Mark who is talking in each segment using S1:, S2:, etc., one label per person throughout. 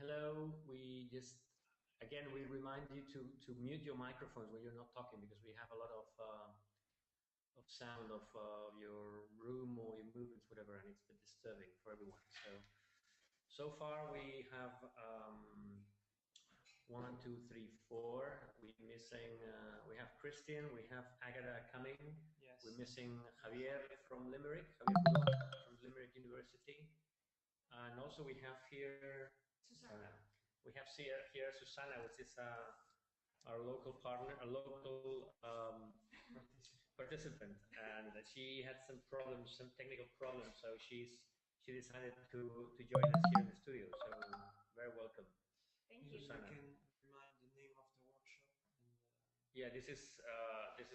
S1: hello. Again, we remind you to mute your microphones when you're not talking because we have a lot of sound of your room or your movements, whatever, and it's a bit disturbing for everyone. So far we have one, two, three, four. We're missing. We have Christian. We have Agatha coming.
S2: Yes.
S1: We're missing Javier from Limerick. Javier from Limerick University, and also we have here
S3: Susana.
S1: We have here Susana, which is our local partner, a local participant, and she had some problems, some technical problems, so she decided to join us here in the studio. So very welcome.
S3: Thank you.
S1: Susana.
S2: You can remind the name of the workshop. And,
S1: yeah, this is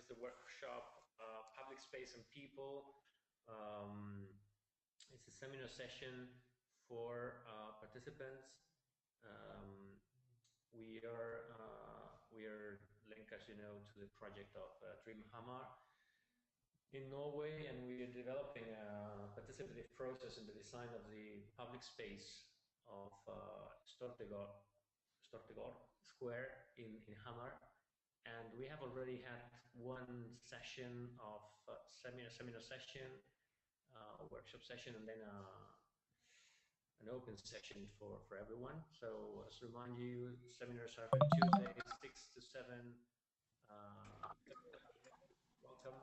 S1: the workshop, Public Space and People. It's a seminar session for participants. We are linked, as you know, to the project of Dream Hamar in Norway, and we are developing a participative process in the design of the public space of Stortegård Square in Hamar. And we have already had one session of seminar session, a workshop session, and then an open session for everyone. So let's remind you, seminars are on Tuesday, 6 to 7. Welcome.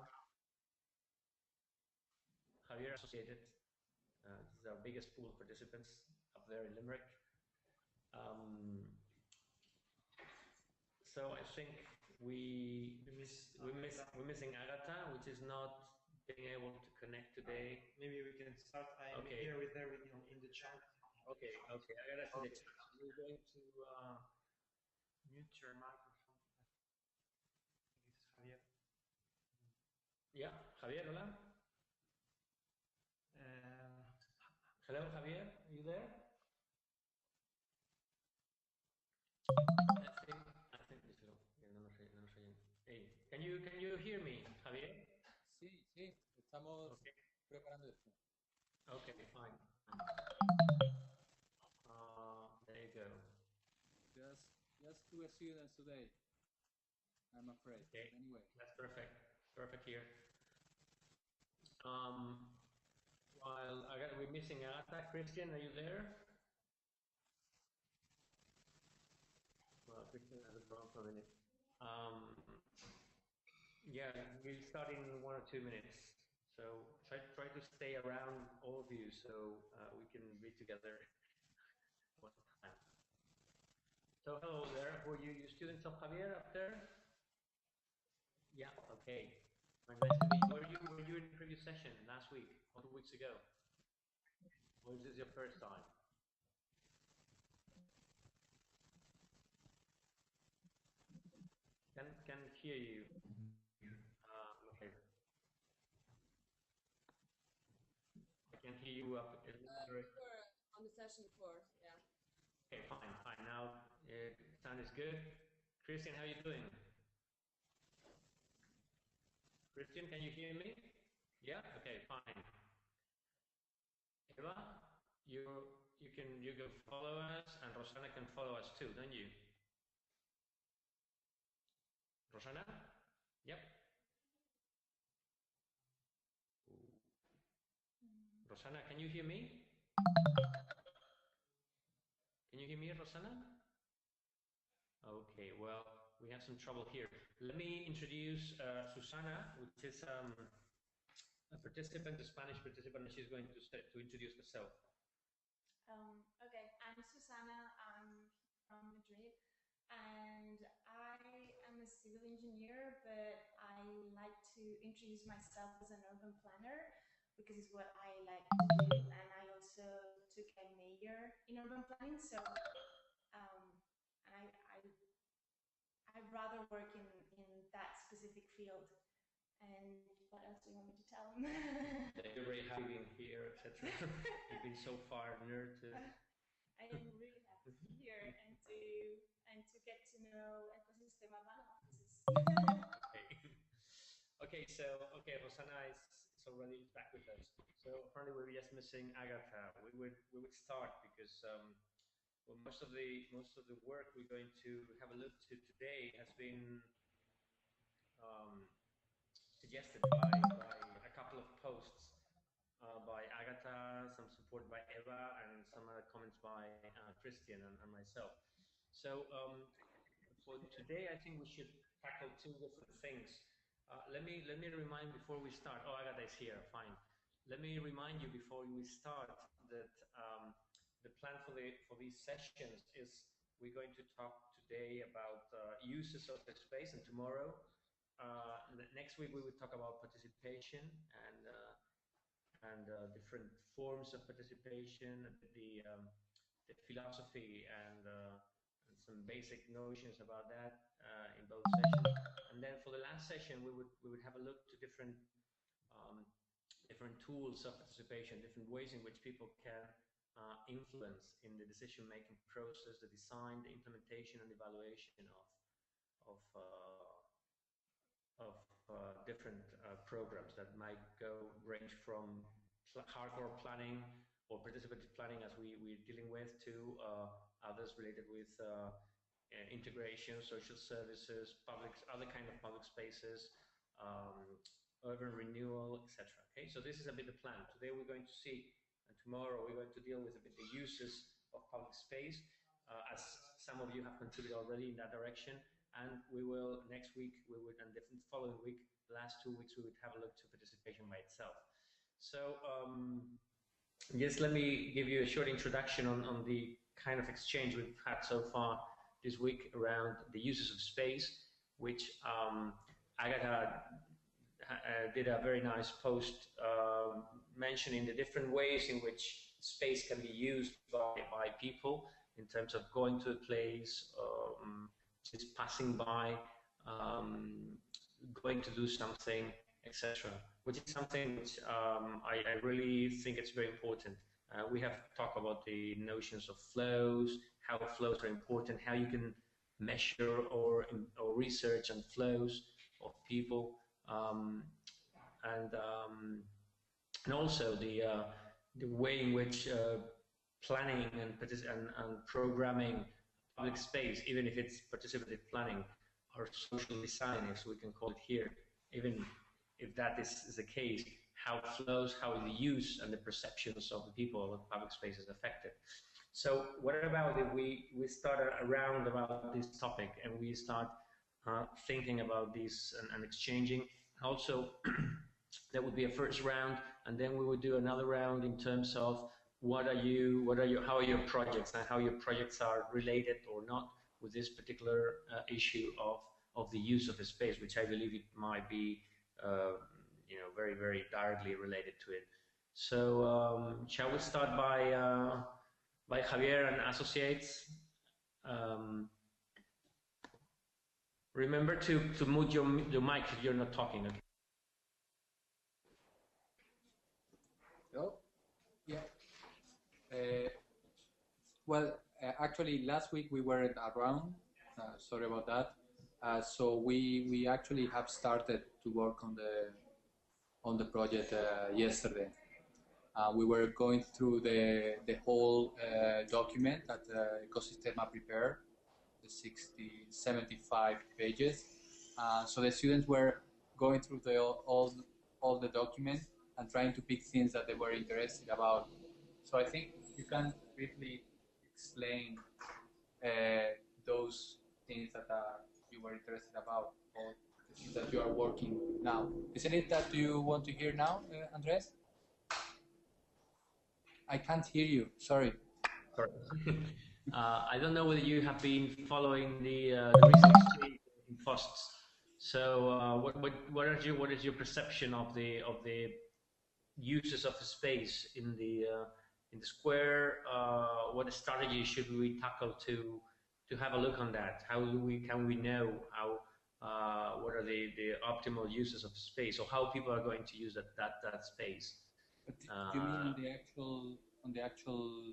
S1: Javier Associated. This is our biggest pool of participants up there in Limerick. So I think we're missing Agatha, which is not being able to connect today.
S2: maybe we can start. I'm here with everything in the chat.
S1: Okay. Agatha's in the chat. You're going to
S2: mute your microphone. I think it's Javier.
S1: Yeah, Javier, hola. Hello, Javier. Are you there? I think this is no nos oyen. Hey, can you hear me, Javier?
S4: Sí, estamos preparando esto.
S1: Okay, fine. There you go.
S4: Just 2 students today, I'm afraid.
S1: Okay.
S4: Anyway.
S1: That's perfect here. While we're missing Agatha, Christian, are you there? Well, Christian has a problem for a minute. Yeah, we'll start in 1 or 2 minutes. So try to stay around, all of you, so we can read together one time. So hello there. Were you students of Javier up there? Yeah. Okay. Nice to meet you. Were you in the previous session last week or 2 weeks ago? Or is this your first time? Can hear you. Okay. I can hear you up.
S3: On the session before, yeah.
S1: Okay, fine. Now sound is good. Christian, how are you doing? Christian, can you hear me? Yeah. Okay, fine. Eva, you can follow us, and Rosana can follow us too, don't you? Rosana? Yep. Rosana, can you hear me? Can you hear me, Rosana? Okay, well, we have some trouble here. Let me introduce Susana, which is a participant, a Spanish participant, and she's going to introduce herself.
S5: Okay, I'm Susana. I'm from Madrid, and I am a civil engineer, but I like to introduce myself as an urban planner because it's what I like to do, and I also took a major in urban planning, so I'd rather work in that specific field. And what else do you want me to tell them?
S1: That you're very happy being here, etc. You've been so far nurtured.
S5: I am really happy to be here and to get to know Ecosistema Urbano.
S1: Okay, so Rosana is already back with us. So apparently we were just missing Agatha. We would start because well, most of the work we're going to have a look to today has been um, suggested by a couple of posts by Agatha, some support by Eva, and some other comments by Christian and myself. So for today, I think we should tackle two different things. Let me remind before we start. Oh, Agatha is here. Fine. Let me remind you before we start that the plan for these sessions is we're going to talk today about uses of the space, and tomorrow, next week, we will talk about participation and different forms of participation, the philosophy and some basic notions about that in both sessions. And then for the last session, we would have a look to different different tools of participation, different ways in which people can influence in the decision-making process, the design, the implementation, and evaluation of different programs that might range from hardcore planning or participative planning, as we're dealing with, to others related with integration, social services, other kind of public spaces, urban renewal, etc. Okay, so this is a bit the plan. Today we're going to see, and tomorrow we're going to deal with a bit the uses of public space, as some of you have contributed already in that direction. And we will, next week, and the following week, the last 2 weeks, we would have a look to participation by itself. So, yes, let me give you a short introduction on the kind of exchange we've had so far this week around the uses of space, which Agatha did a very nice post mentioning the different ways in which space can be used by people in terms of going to a place, just passing by, going to do something, etc. Which is something which I really think it's very important. We have talked about the notions of flows, how flows are important, how you can measure or research on flows of people, and also the way in which planning and programming public space, even if it's participative planning or social design, as we can call it here, even if that is the case, how flows, how the use and the perceptions of the people of public space is affected. So what about if we start around about this topic and we start thinking about this and exchanging? Also, that would be a first round, and then we would do another round in terms of how are your projects and how your projects are related or not with this particular issue of the use of a space, which I believe it might be very, very directly related to it. So shall we start by Javier and Associates? Remember to mute your mic if you're not talking. Okay.
S4: Oh, yeah. Well, actually, last week we weren't around. Sorry about that. So we actually have started to work on the project yesterday. We were going through the whole document that Ecosistema prepared, the 75 pages. So the students were going through all the document and trying to pick things that they were interested about. So I think you can briefly explain those things that you were interested about, or the things that you are working now. Isn't it that you want to hear now, Andres? I can't hear you. Sorry.
S1: I don't know whether you have been following the recent in FOSTs. So what is your perception of the uses of space in the square? What strategy should we tackle to have a look on that? How can we know what are the optimal uses of space, or how people are going to use that space?
S4: But do you mean on the actual?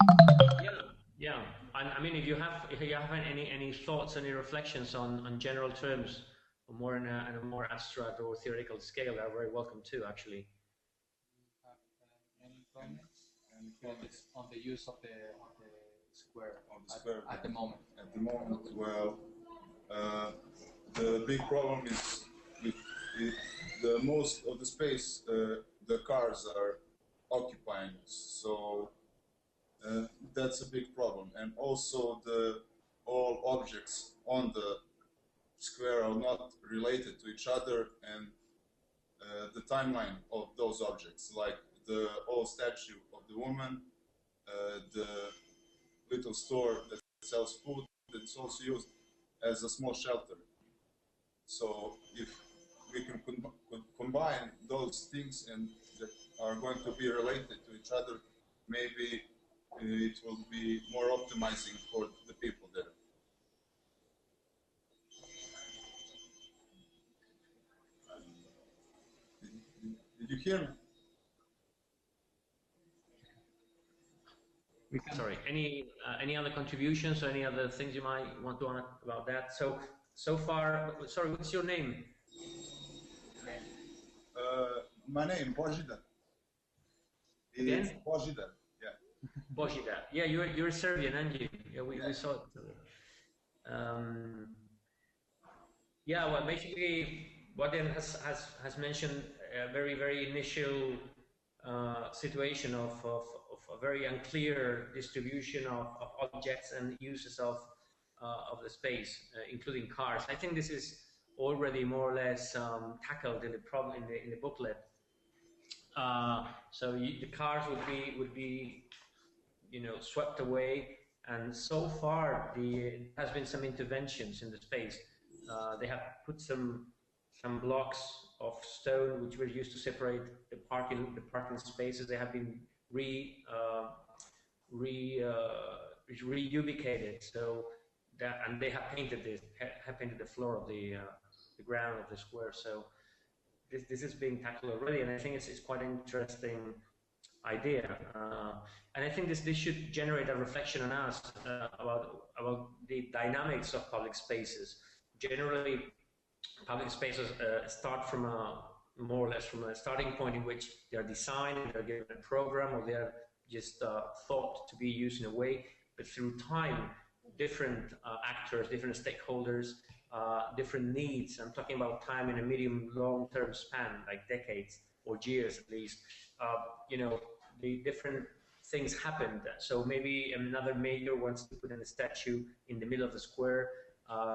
S1: Yeah. I mean, if you have any thoughts, any reflections on general terms, or more in a more abstract or theoretical scale, are very welcome too, actually.
S4: Any comments on the use of the square
S6: On the square
S4: at the moment?
S6: At the moment, well, the big problem is with the most of the space the cars are occupying, so that's a big problem. And also all objects on the square are not related to each other, and the timeline of those objects, like the old statue of the woman, the little store that sells food, that's also used as a small shelter. So if we can combine those things and that are going to be related to each other, maybe it will be more optimizing for the people there. Did you hear me?
S1: Sorry. Any other contributions or any other things you might want to add about that? So far, sorry, what's your name?
S6: My name, Božidar.
S1: Again?
S6: Božidar, yeah.
S1: Božidar. Yeah, you're Serbian, aren't you? Yeah, we saw it. Yeah, well, basically, Bojan has mentioned a very, very initial situation of a very unclear distribution of objects and uses of the space, including cars. I think this is already more or less tackled in the booklet. So the cars would be swept away, and so far there has been some interventions in the space. They have put some blocks of stone which were used to separate the parking spaces. They have been reubicated, so that, and they have painted the floor of the ground of the square. So this is being tackled already, and I think it's quite an interesting idea. And I think this should generate a reflection on us about the dynamics of public spaces. Generally, public spaces start from more or less from a starting point in which they are designed, they're given a program, or they are just thought to be used in a way. But through time, different actors, different stakeholders, different needs. I'm talking about time in a medium, long-term span, like decades or years at least. The different things happened. So maybe another mayor wants to put in a statue in the middle of the square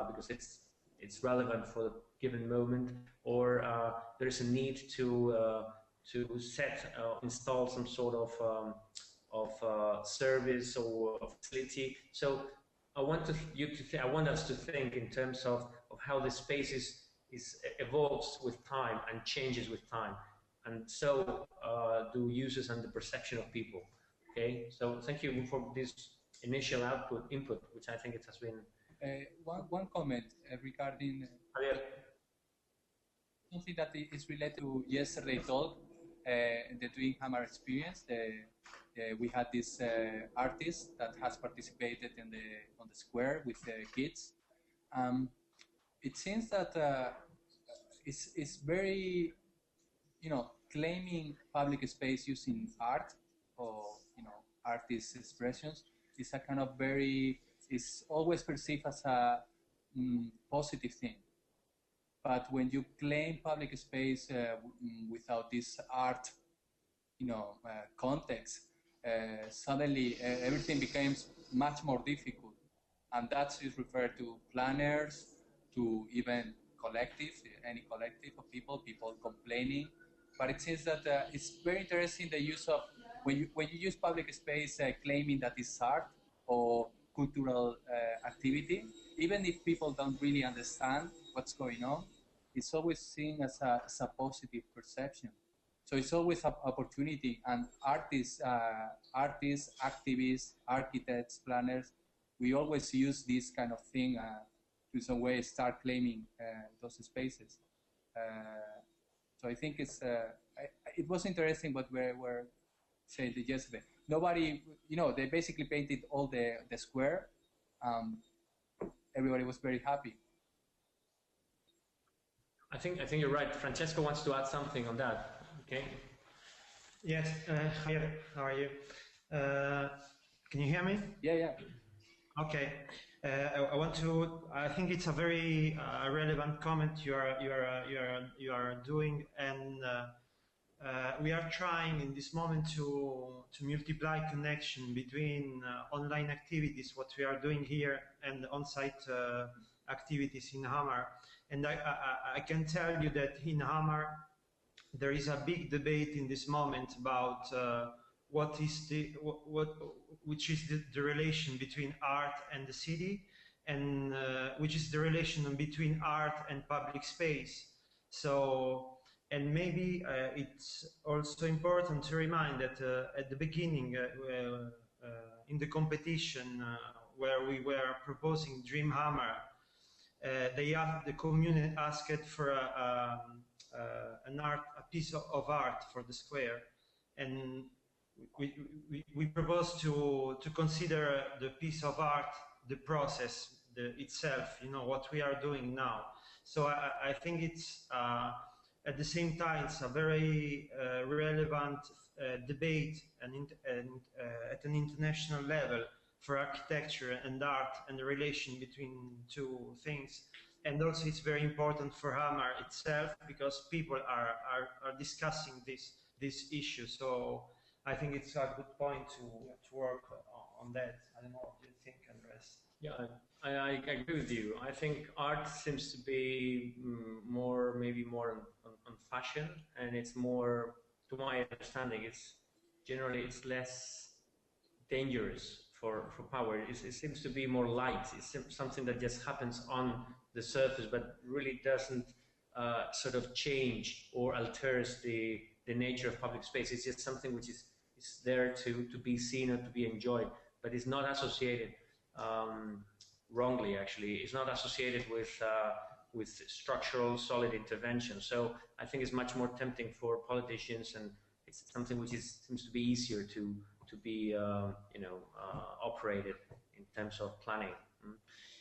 S1: because it's relevant for the given moment, or there's a need to install some sort of service or facility. So I want us to think in terms of how the space evolves with time and changes with time, and so do users and the perception of people. Okay, so thank you for this initial input, which I think it has been.
S4: One comment regarding something that is related to yesterday talk, the Twin Hammer experience. We had this artist that has participated on the square with the kids. It seems that it's very, claiming public space using art or artist expressions is a kind of is always perceived as a positive thing. But when you claim public space without this art, context, suddenly everything becomes much more difficult. And that is referred to planners, to even any collective of people complaining. But it seems that it's very interesting the use of, when you use public space claiming that it's art or cultural activity, even if people don't really understand what's going on, it's always seen as a positive perception. So it's always an opportunity, and artists, activists, architects, planners, we always use this kind of thing to some way start claiming those spaces. So I think it was interesting what we were saying yesterday. Nobody, they basically painted all the square. Everybody was very happy.
S1: I think you're right. Francesco wants to add something on that. Okay.
S2: Yes. Javier, how are you? Can you hear me?
S4: Yeah, yeah.
S2: Okay. I think it's a very relevant comment you are doing, and we are trying in this moment to multiply connection between online activities, what we are doing here, and on-site activities in Hamar. And I can tell you that in Hamar there is a big debate in this moment about which is the relation between art and the city, and which is the relation between art and public space. So, and maybe it's also important to remind that at the beginning, in the competition where we were proposing Dream Hammer, the community asked for a piece of art for the square, and we propose to consider the piece of art, the process itself, what we are doing now. So I think it's at the same time it's a very relevant debate and at an international level for architecture and art and the relation between two things. And also it's very important for Hamar itself because people are discussing this issue. So I think it's a good point to work on that. I don't know what you think, Andres.
S1: Yeah, I agree with you. I think art seems to be maybe more on fashion, and it's more, to my understanding, it's less dangerous for power. It seems to be more light. It's something that just happens on the surface, but really doesn't sort of change or alters the nature of public space. It's just something which is there to be seen or to be enjoyed, but it's not associated wrongly. Actually, it's not associated with structural solid intervention. So I think it's much more tempting for politicians, and it's something which seems to be easier to be operated in terms of planning.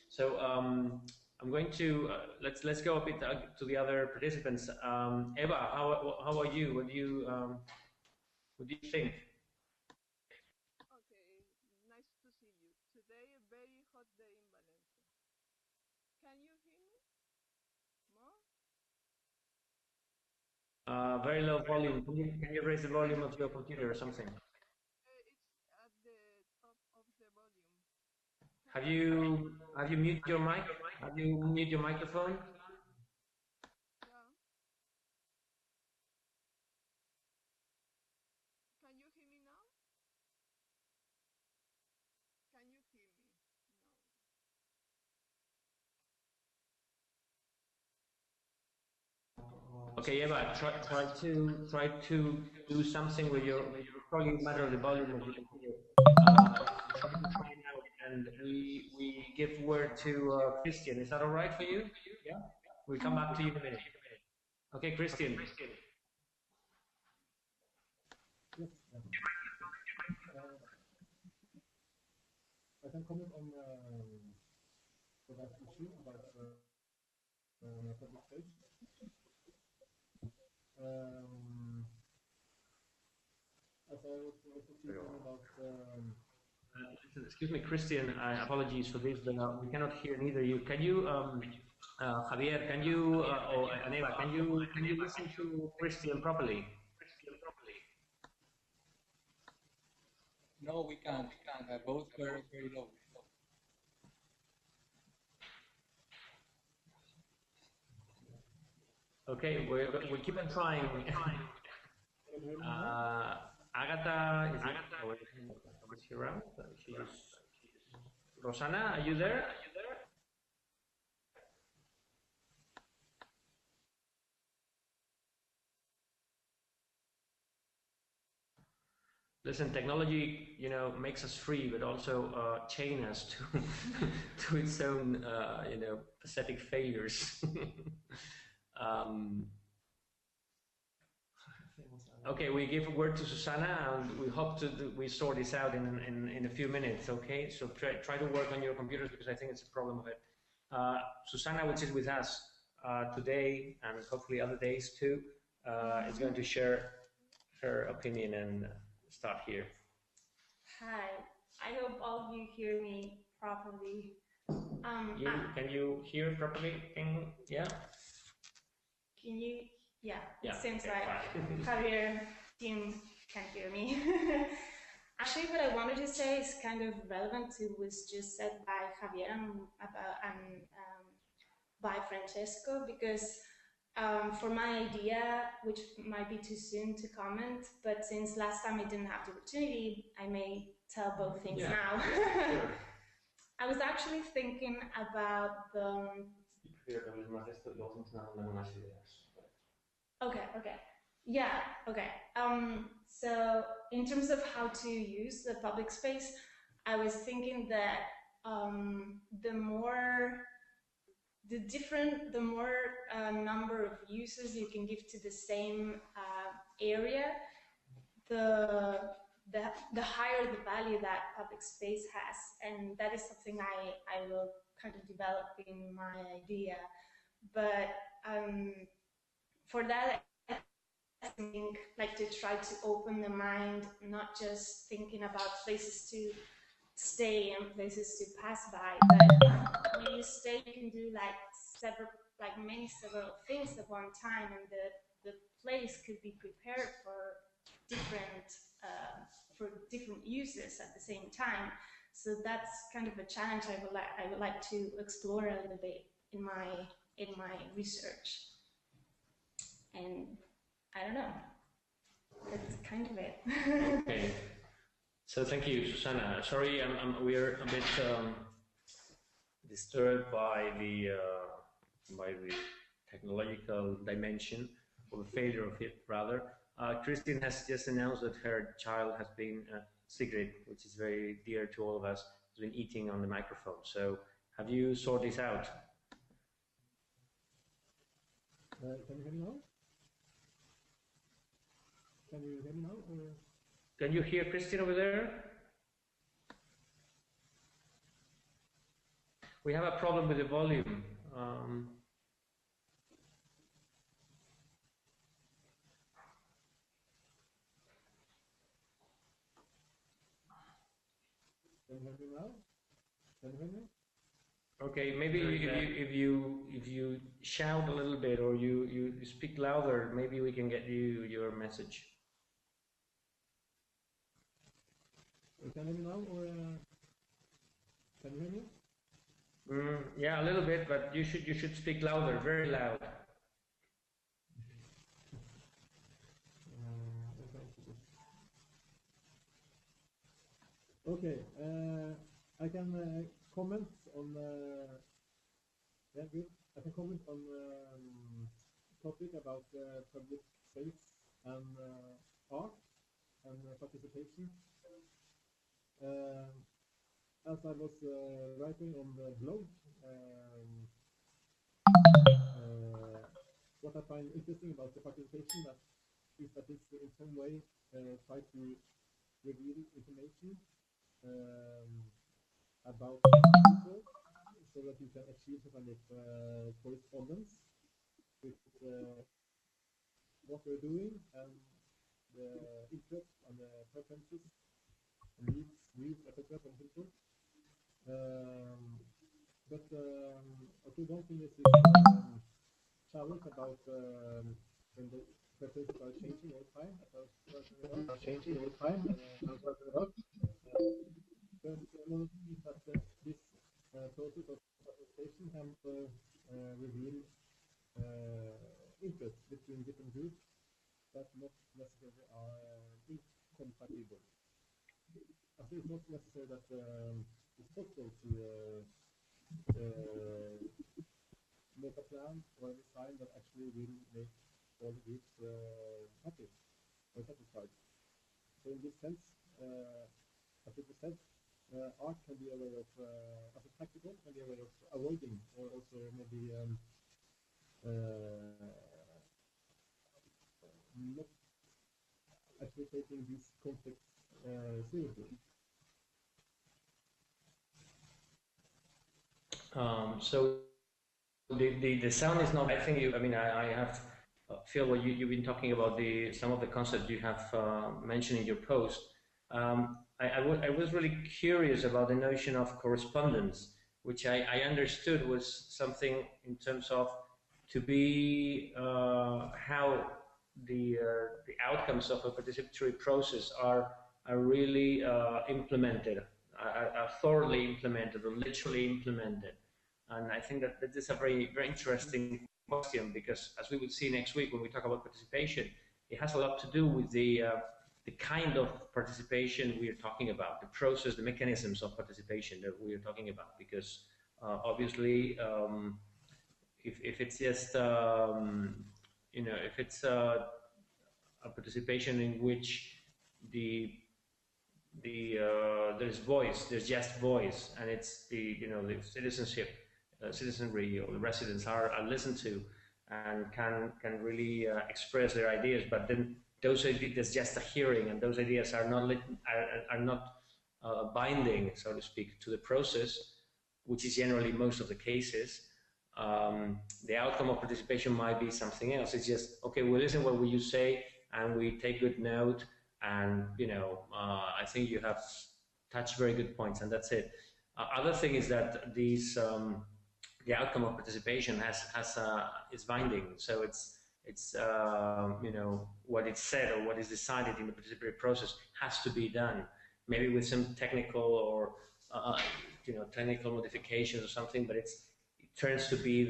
S1: So I'm going to let's go a bit to the other participants. Eva, how are you? What do you think?
S7: Okay, nice to see you. Today a very hot day in Valencia. Can you hear me? More?
S1: Very low volume. Can you raise the volume of your computer or something?
S7: It's at the top of the volume.
S1: Have you muted your mic? Have you muted your microphone?
S7: Yeah. Can you hear me now? Can you hear me? No.
S1: Okay, Eva, try to do something with your probably a matter of the volume of your computer. Try it out, and we give word to Christian. Is that all right for you?
S4: Yeah.
S1: We'll come back to you in a minute. Okay, Christian.
S8: Yes. I can comment on that issue about public space. As I was also speaking about.
S1: Excuse me, Christian. Apologies for this, but we cannot hear neither you. Can you, Javier? Can you or Eva? Can you listen to Christian properly?
S4: No, we can't. Both very, very low.
S1: Okay, we'll keep on trying. Agatha, is she around? Rosana, are you there? Listen, technology, makes us free, but also chain us to to its own, pathetic failures. Okay, we give a word to Susana, and we hope we sort this out in a few minutes. Okay, so try to work on your computers because I think it's a problem of it. Susana, which is with us today and hopefully other days too, is going to share her opinion and start here.
S5: Hi, I hope all of you hear me properly.
S1: Can you hear properly? Yeah?
S5: Can you? Yeah,
S1: Yeah,
S5: it seems
S1: okay,
S5: like
S1: fine.
S5: Javier team can hear me. Actually, what I wanted to say is kind of relevant to what was just said by Javier and by Francesco, because for my idea, which might be too soon to comment, but since last time I didn't have the opportunity, I may tell both things now.
S1: Sure.
S5: I was actually thinking about the... Okay. Yeah, okay. So in terms of how to use the public space, I was thinking that the more number of uses you can give to the same area, the higher the value that public space has, and that is something I will kind of develop in my idea. But for that, I think like to try to open the mind, not just thinking about places to stay and places to pass by, but when you stay, you can do like several things at one time, and the place could be prepared for different uses at the same time. So that's kind of a challenge I would like to explore a little bit in my research. And I don't know. That's kind of it.
S1: Okay. So thank you, Susanna. Sorry, we're a bit disturbed by the technological dimension, or the failure of it, rather. Christine has just announced that her child has been Sigrid, which is very dear to all of us, has been eating on the microphone. So have you sorted this out?
S8: Can you hear me now? Can you hear me now? Or?
S1: Can you hear Christine over there? We have a problem with the volume.
S8: Can you hear me now? Can you hear me?
S1: Okay, maybe if you shout a little bit, or you speak louder, maybe we can get you your message.
S8: Can you hear me now, or can you hear me?
S1: Yeah, a little bit, but you should speak louder, very loud.
S8: Okay, I can comment on. Yeah, good. I can comment on topic about public space and art and participation. As I was writing on the blog, what I find interesting about the participation is that it's in some way try to reveal information about people, so that you can achieve some kind of correspondence with what they're doing and the interests and the preferences, needs, views, etc. from people. But okay, one thing is this challenge about when the preferences are changing all the time. But one thing is that this process of participation can reveal interests between different groups that not necessarily are incompatible. I think it's not necessary that it's possible to make a plan or a design that actually will make all the groups happy or satisfied. So in this sense, as it was said, art can be a way of, as a tactical, can be a way of avoiding, or also maybe not actually taking these conflicts seriously.
S1: So the sound is not. I think you. I mean, I have feel what you've been talking about some of the concepts you have mentioned in your post. I was really curious about the notion of correspondence, which I understood was something in terms of to be how the outcomes of a participatory process are really implemented, are thoroughly implemented or literally implemented. And I think that this is a very interesting question, because as we will see next week when we talk about participation, it has a lot to do with the kind of participation we are talking about, the process, the mechanisms of participation that we are talking about. Because obviously, if it's just if it's a participation in which there's voice, there's just voice, and it's the citizenry or the residents are listened to and can really express their ideas, but then those ideas, there's just a hearing, and those ideas are not binding, so to speak, to the process, which is generally most of the cases. The outcome of participation might be something else. It's just, okay, we listen what you say and we take good note, and I think you have touched very good points, and that's it. Other thing is that these the outcome of participation is binding, so it's what is said or what is decided in the participatory process has to be done, maybe with some technical or technical modifications or something, but it turns to be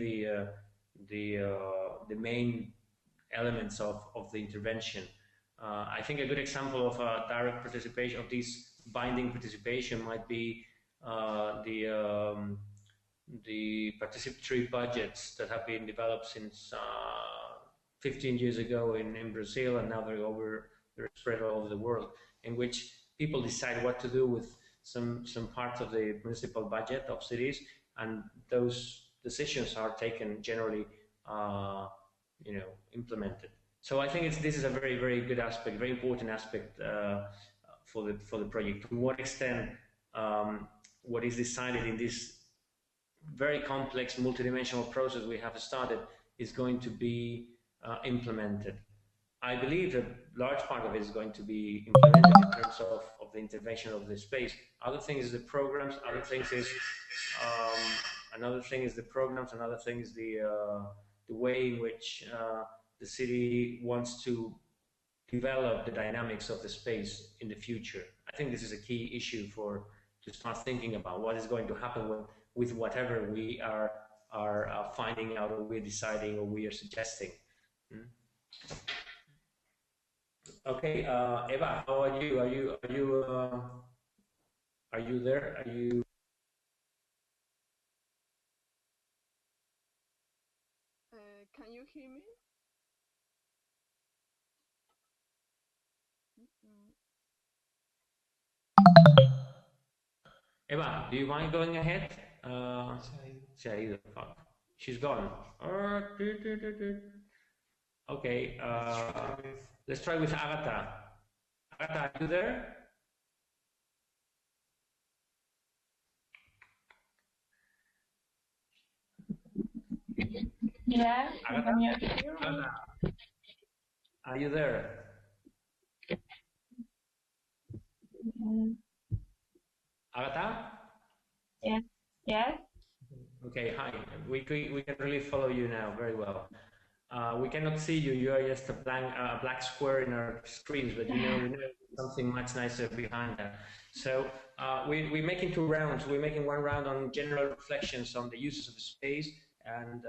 S1: the main elements of the intervention. I think a good example of direct participation, of this binding participation, might be the participatory budgets that have been developed since 15 years ago in Brazil, and now they're spread all over the world, in which people decide what to do with some parts of the municipal budget of cities, and those decisions are taken generally implemented. So I think this is a very, very good aspect, very important aspect for the project. To what extent what is decided in this very complex multidimensional process we have started is going to be implemented. I believe that large part of it is going to be implemented in terms of the intervention of the space. Other thing is the programs. Other things is another thing is the programs. Another thing is the way in which the city wants to develop the dynamics of the space in the future. I think this is a key issue to start thinking about what is going to happen with whatever we are finding out, or we're deciding, or we are suggesting. Okay, Eva, how are you? Are you there? Are you?
S7: Can you hear me?
S1: Eva, do you mind going ahead? She's gone. Okay, let's try with Agatha. Agatha, are you there?
S9: Yeah,
S1: Agatha? Agatha, are you there? Agatha?
S9: Yeah. Yes.
S1: Okay, hi. We can really follow you now very well. We cannot see you. You are just a black square in our screens, but we know something much nicer behind that. So we're making two rounds. We're making one round on general reflections on the uses of the space, and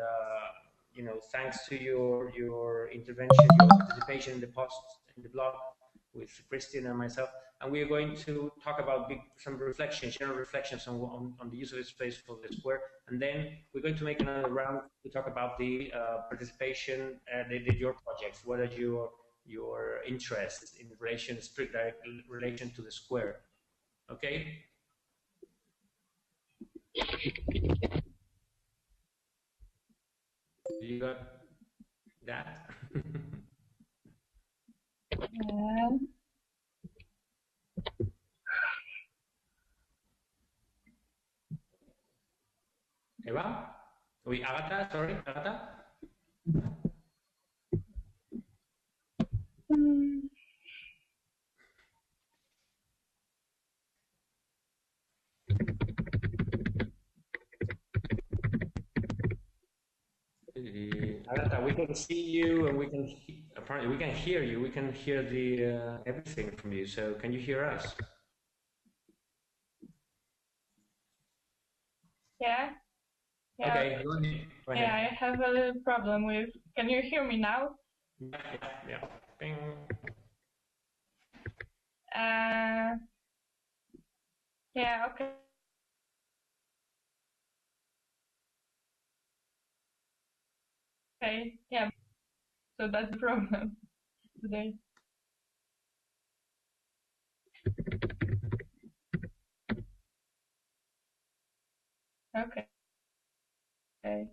S1: thanks to your intervention, your participation in the post, in the blog with Christian and myself, and we are going to talk about some reflections, general reflections on the use of the space for the square, and then we're going to make another round to talk about the participation, your projects. What are your interests in relation, strict relation to the square? Okay. You got that? Eva? Oui, Agatha, sorry, Agatha? we can see you, and we can apparently we can hear you. We can hear the everything from you. So can you hear us?
S9: Yeah. Yeah.
S1: Okay. Go ahead.
S9: Yeah, I have a little problem with. Can you hear me now?
S1: Yeah. Bing.
S9: Yeah. Okay. Okay. Yeah. So that's the problem today. Okay. Okay.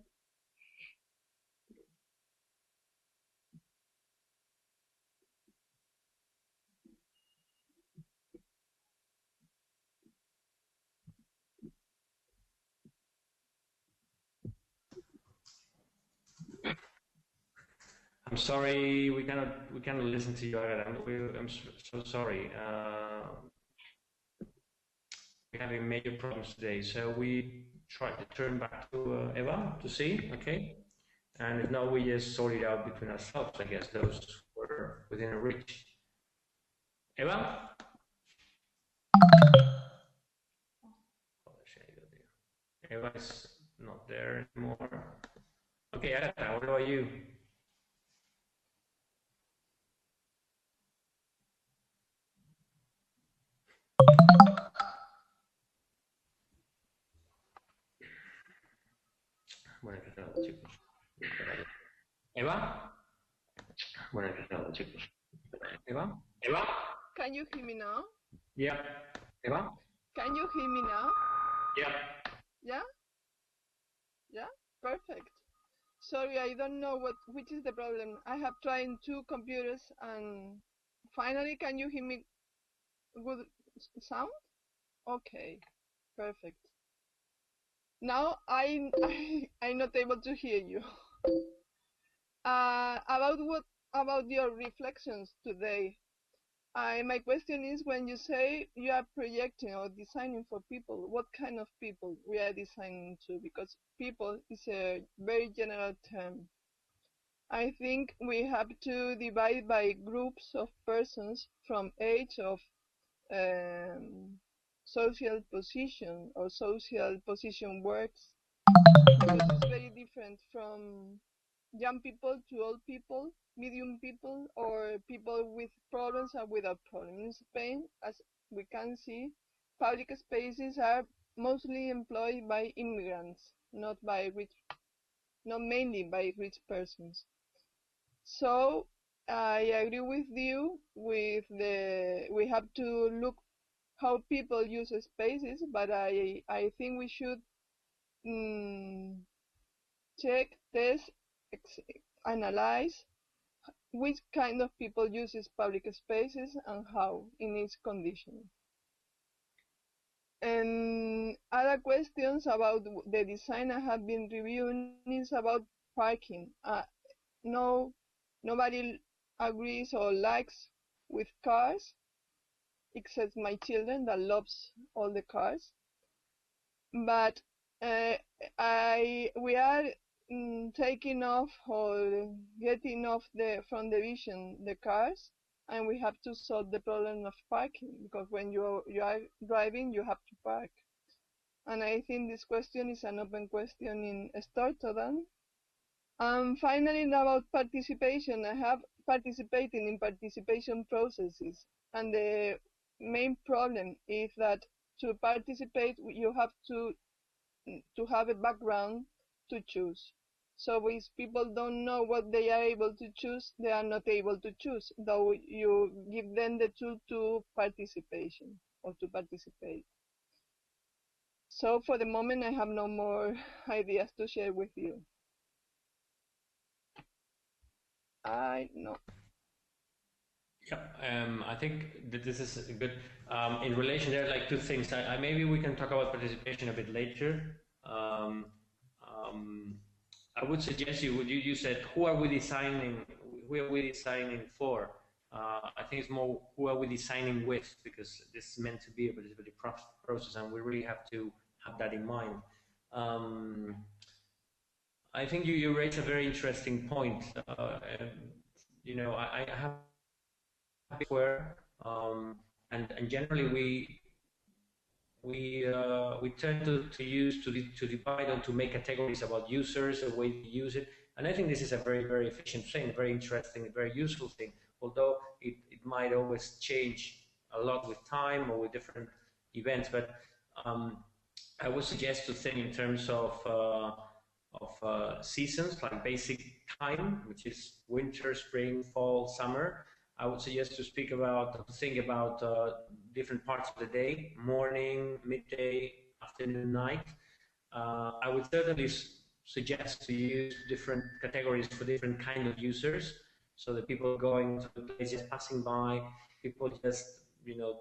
S1: I'm sorry, we cannot listen to you. I'm so sorry. We're having major problems today, so we try to turn back to Eva to see, okay? And if not, we just sort it out between ourselves, I guess, those who are within reach. Eva? Eva is not there anymore. Okay, Agatha, what about you? Bueno, empezado, chicos. ¿Eva? Bueno, empezado, chicos. ¿Eva? ¿Eva?
S7: Can you hear me now?
S1: Yeah. ¿Eva?
S7: Can you hear me now?
S1: Yeah.
S7: Yeah? Yeah? Perfect. Sorry, I don't know which is the problem. I have tried 2 computers and finally, can you hear me good sound? Okay, perfect. Now I'm not able to hear you. About your reflections today. My question is, when you say you are projecting or designing for people, what kind of people we are designing to? Because people is a very general term. I think we have to divide by groups of persons from age of social position or social position works, because it's very different from young people to old people, medium people, or people with problems and without problems. In Spain, as we can see, public spaces are mostly employed by immigrants, not mainly by rich persons. So I agree with you we have to look how people use spaces, but I think we should check, test, analyze which kind of people uses public spaces and how in each condition. And other questions about the design I have been reviewing is about parking. Nobody agrees or likes with cars, except my children that loves all the cars. But we are taking off or getting off from the vision the cars, and we have to solve the problem of parking, because when you are driving you have to park. And I think this question is an open question in Stortodden. Finally, about participation, I have participated in participation processes, and the main problem is that to participate you have to have a background to choose. So if people don't know what they are able to choose, they are not able to choose, though you give them the tool to participation or to participate. So for the moment, I have no more ideas to share with you. I know.
S1: Yeah, I think that this is a good. In relation, there are like 2 things. Maybe we can talk about participation a bit later. I would suggest you said, who are we designing? Who are we designing for? I think it's more, who are we designing with? Because this is meant to be a participatory process, and we really have to have that in mind. I think you raise a very interesting point. You know, I have a square, and generally we tend to divide and to make categories about users, the way to use it, and I think this is a very efficient thing, very interesting, very useful thing. Although it might always change a lot with time or with different events, but I would suggest to think in terms of seasons, like basic time, which is winter, spring, fall, summer. I would suggest to think about different parts of the day: morning, midday, afternoon, night. I would certainly suggest to use different categories for different kind of users, so that people going to the place, just passing by, people just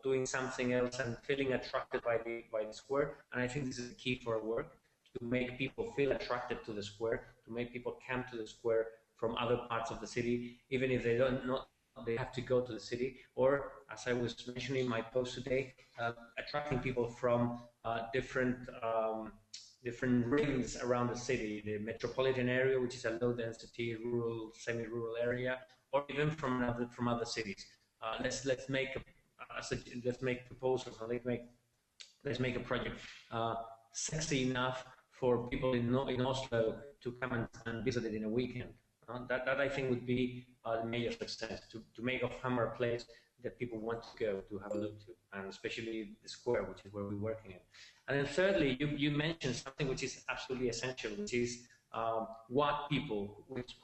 S1: doing something else and feeling attracted by the square. And I think this is the key for our work, to make people feel attracted to the square, to make people come to the square from other parts of the city, even if they they have to go to the city, or as I was mentioning in my post today, attracting people from different rings around the city, the metropolitan area, which is a low density, rural, semi-rural area, or even from other cities. Let's make proposals, and let's make a project sexy enough for people in Oslo to come and visit it in a weekend. That I think would be the major success, to make of Hamar a place that people want to go to have a look to, and especially the square, which is where we're working in. And then thirdly, you mentioned something which is absolutely essential, which is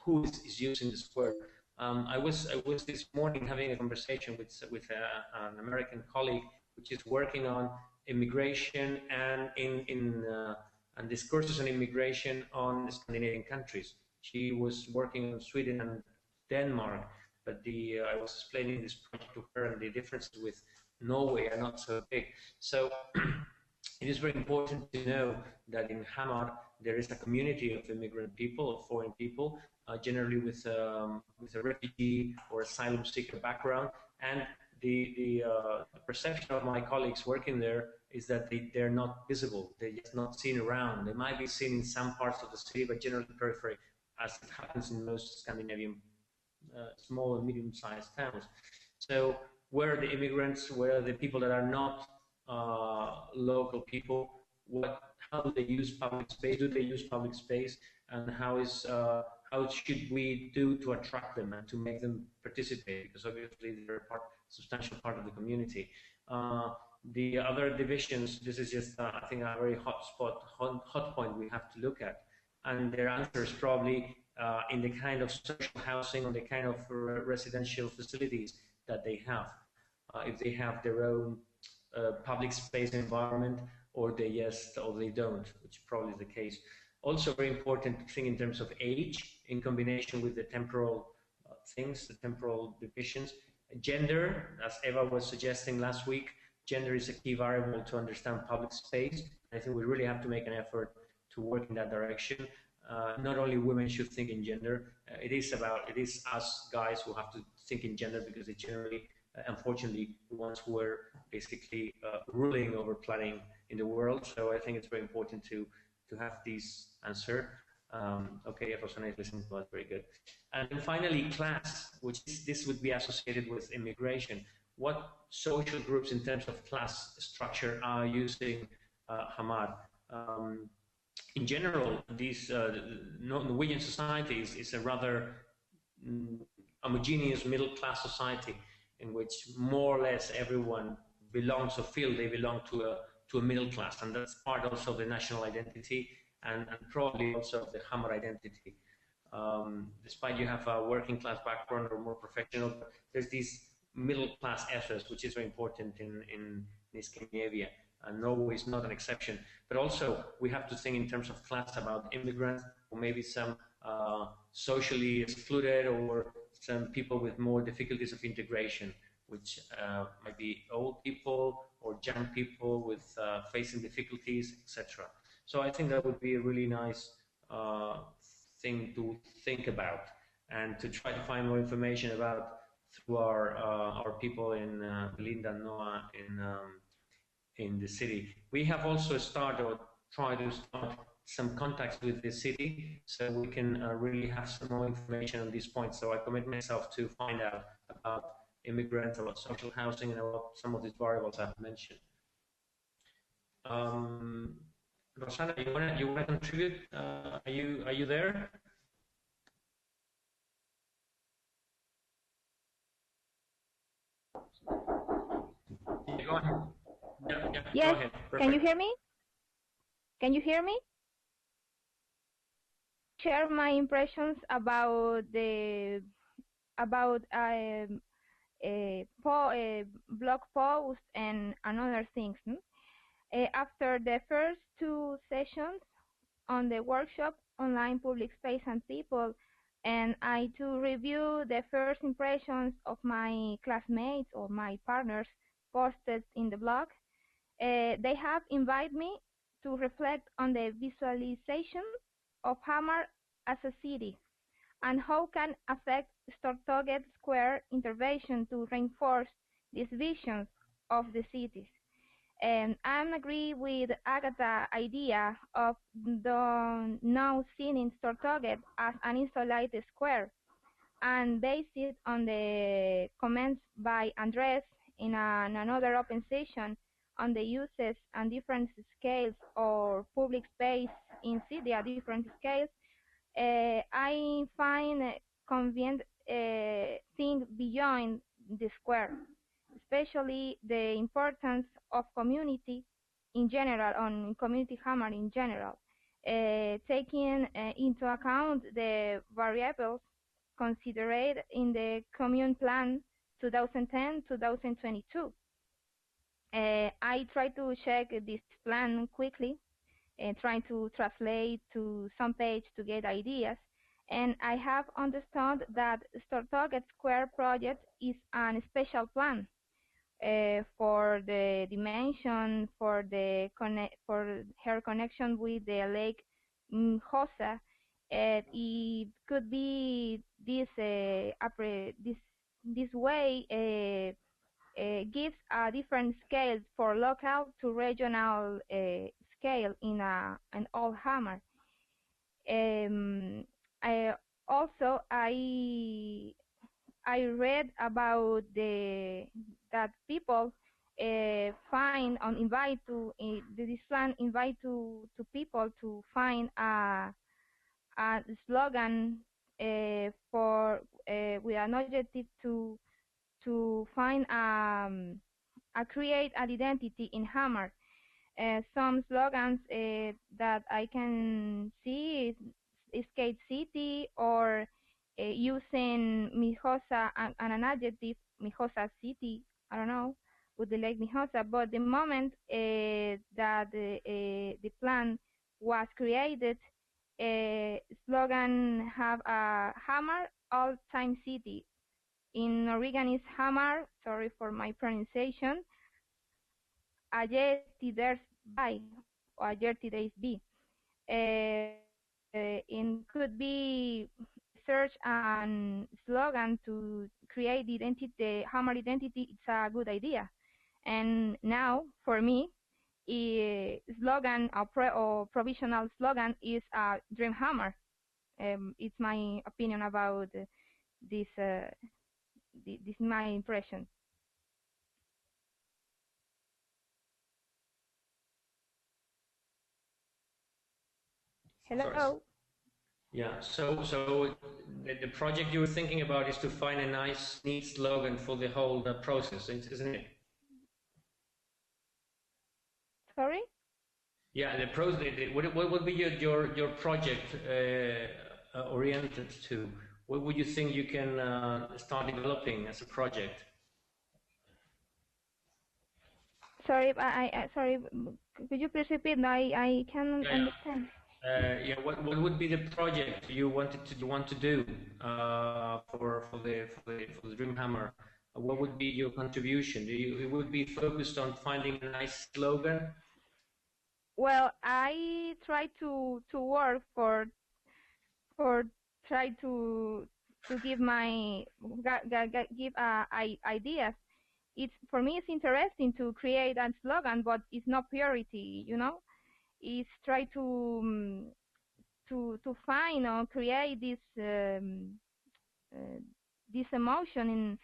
S1: who is using the square. I was this morning having a conversation with an American colleague, which is working on immigration and and discourses on immigration on Scandinavian countries. She was working on Sweden and Denmark, but I was explaining this project to her, and the differences with Norway are not so big. So it is very important to know that in Hamar there is a community of immigrant people, of foreign people, generally with a refugee or asylum seeker background, and the perception of my colleagues working there is that they're not visible, they're just not seen around. They might be seen in some parts of the city, but generally periphery, as it happens in most Scandinavian small and medium-sized towns. So where are the immigrants? Where are the people that are not local people? How do they use public space? Do they use public space? And how should we do to attract them and to make them participate? Because obviously they're a substantial part of the community. The other divisions, this is just I think a very hot point we have to look at, and their answer is probably in the kind of social housing or the kind of residential facilities that they have. If they have their own public space environment, or they don't, which probably is the case. Also very important to think in terms of age, in combination with the temporal things, the temporal divisions. Gender, as Eva was suggesting last week, gender is a key variable to understand public space. I think we really have to make an effort to work in that direction. Not only women should think in gender, it is us guys who have to think in gender, because it's generally, unfortunately, the ones who are basically ruling over planning in the world. So I think it's very important to have these answer. Okay, Rosana is listening to us, very good. And then finally, class, this would be associated with immigration. What social groups in terms of class structure are using Hamar? In general, these Norwegian society is a rather homogeneous middle-class society, in which more or less everyone belongs or feel they belong to a middle class, and that's part also of the national identity and probably also of the Hamar identity. Despite you have a working class background or more professional, there's this middle class ethos, which is very important in Scandinavia, and Norway is not an exception. But also we have to think in terms of class about immigrants, or maybe some socially excluded, or some people with more difficulties of integration, which might be old people or young people with facing difficulties, etc. So I think that would be a really nice thing to think about, and to try to find more information about through our people in Belinda and Noah in the city. We have also tried to start some contacts with the city so we can really have some more information on these points. So I commit myself to find out about immigrants, about social housing, and about some of these variables I've mentioned. Rosana, you wanna contribute? Are you there? Yeah, go ahead. Yeah,
S10: yes.
S1: Go ahead.
S10: Can you hear me? Can you hear me? Share my impressions about the about blog post and other things. After the first two sessions on the workshop online public space and people, and I to review the first impressions of my classmates or my partners posted in the blog. They have invited me to reflect on the visualization of Hamar as a city and how can affect Stortorget Square intervention to reinforce these visions of the cities. And I agree with Agatha's idea of the now seen in Stortorget as an isolated square, and based it on the comments by Andres in another open session on the uses and different scales or public space in city at different scales. I find convenient think beyond the square, especially the importance of community in general, on community Hamar in general, taking into account the variables considered in the Commune Plan 2010-2022. I try to check this plan quickly and trying to translate to some page to get ideas. And I have understood that Stortorget Square project is a special plan for the dimension, for her connection with the Lake Mjosa. It could be this this way gives a different scale for local to regional scale in an old Hammer. I also I read about that people find on invite to this plan invite to people to find a slogan for with an objective to find a create an identity in Hammer. Some slogans that I can see is Skate City or using Mjosa and an adjective, Mjosa City, I don't know, with the Lake Mjosa. But the moment that the plan was created, slogan have a Hamar all-time city. In Norwegian is Hamar, sorry for my pronunciation, Ayer tiders by, or Ayer tiders be. It could be search and slogan to create the identity, the Hammer identity. It's a good idea. And now, for me, slogan or provisional slogan is Dream Hammer. It's my opinion about this. This is my impression. Hello.
S1: Sorry. Yeah. So the project you were thinking about is to find a nice, neat slogan for the whole process, isn't it?
S10: Sorry.
S1: Yeah. The process. What would be your project oriented to? What would you think you can start developing as a project?
S10: Sorry, sorry. Could you please repeat? I can't understand.
S1: Yeah, what would be the project you want to do for the Dream Hammer? What would be your contribution? It would be focused on finding a nice slogan.
S10: Well, I try to work for try to give my give ideas. It's for me it's interesting to create a slogan, but it's not purity, you know. is try to find or create this emotion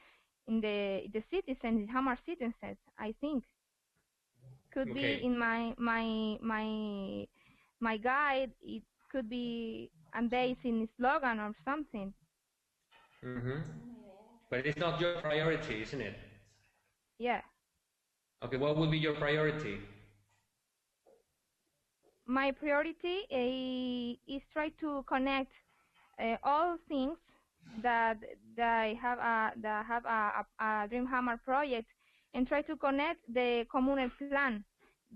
S10: in the citizens, Hamar citizens. I think could be in my guide. It could be I'm based in slogan or something.
S1: But it's not your priority, isn't it?
S10: Yeah.
S1: Okay, what would be your priority?
S10: My priority is try to connect all things that have a Dream Hammer project, and try to connect the communal plan,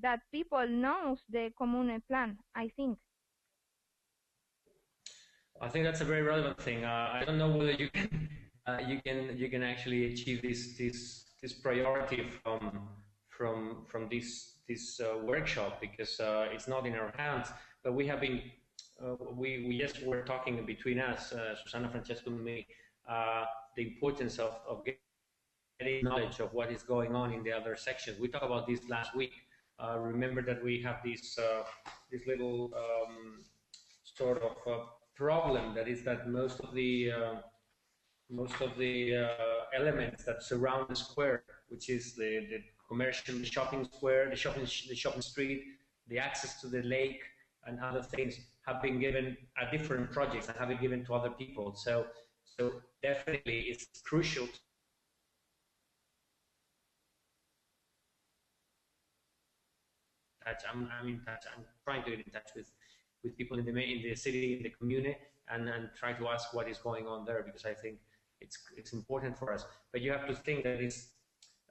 S10: that people knows the communal plan. I think
S1: that's a very relevant thing. I don't know whether you can you can actually achieve this priority from this workshop, because it's not in our hands. But we have been we just were talking between us, Susana, Francesco, and me, the importance of getting knowledge of what is going on in the other sections. We talked about this last week. Remember that we have this little sort of problem, that is that most of the elements that surround the square, which is the commercial, the shopping square, the shopping street, the access to the lake, and other things, have been given a different projects and have been given to other people. So definitely it's crucial. I'm in touch. I'm trying to get in touch with people in the city, in the community, and try to ask what is going on there, because I think it's important for us. But you have to think that it's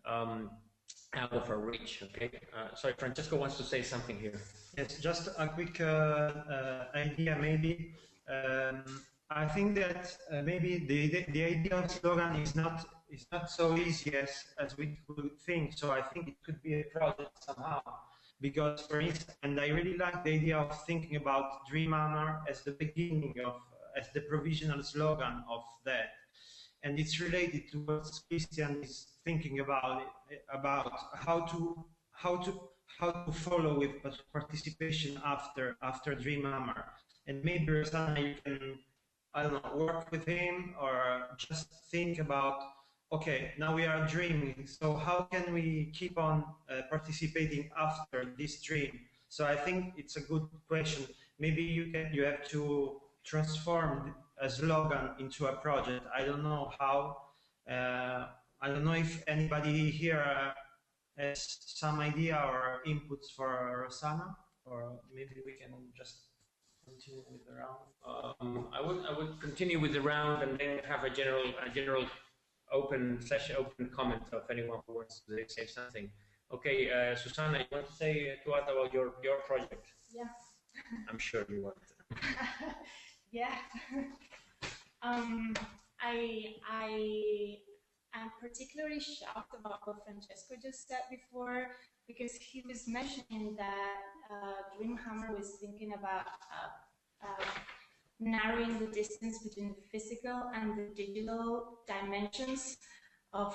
S1: out of our reach. Okay. Sorry, Francesco wants to say something here.
S2: Yes, just a quick idea, maybe. I think that maybe the idea of slogan is not so easy as we could think. So I think it could be a project somehow. Because, for instance, and I really like the idea of thinking about Dream Hammer as the beginning of, as the provisional slogan of that. And it's related to what Christian is thinking about how to follow with participation after Dream Hammer. And maybe Rosanna, you can, I don't know, work with him, or just think about, okay, now we are dreaming, so how can we keep on participating after this dream? So I think it's a good question. Maybe you have to transform a slogan into a project. I don't know how. I don't know if anybody here has some idea or inputs for Rosanna, or maybe we can just continue with the round.
S1: I would continue with the round, and then have a general open comment of anyone who wants to say something. Okay, Susana, you want to say to us about your project?
S5: Yeah.
S1: I'm sure you want.
S5: Yeah. I'm particularly shocked about what Francesco just said before, because he was mentioning that Dream Hammer was thinking about narrowing the distance between the physical and the digital dimensions of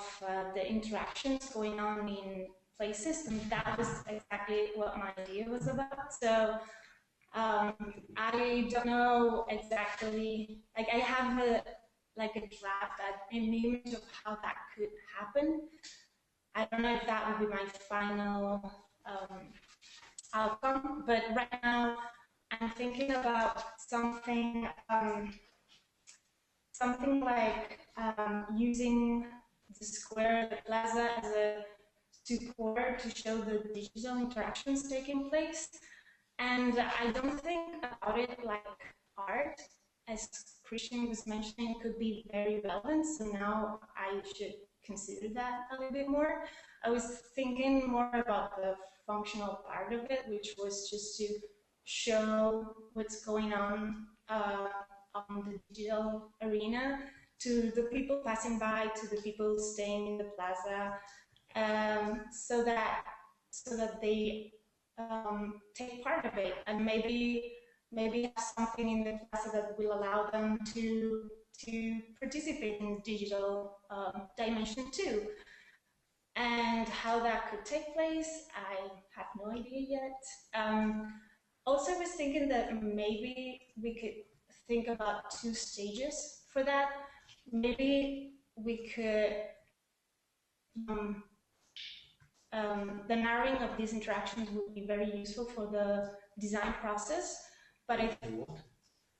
S5: the interactions going on in places, and that was exactly what my idea was about. So I don't know exactly, like I have a draft, an image of how that could happen. I don't know if that would be my final outcome, but right now I'm thinking about something like using the square, the plaza, as a support to show the digital interactions taking place. And I don't think about it like art, as Christian was mentioning, could be very relevant. So now I should consider that a little bit more. I was thinking more about the functional part of it, which was just to show what's going on the digital arena to the people passing by, to the people staying in the plaza, so that they take part of it, and maybe have something in the plaza that will allow them to participate in the digital dimension too. And how that could take place, I have no idea yet. also, I was thinking that maybe we could think about 2 stages for that. Maybe we could, the narrowing of these interactions would be very useful for the design process. But I think,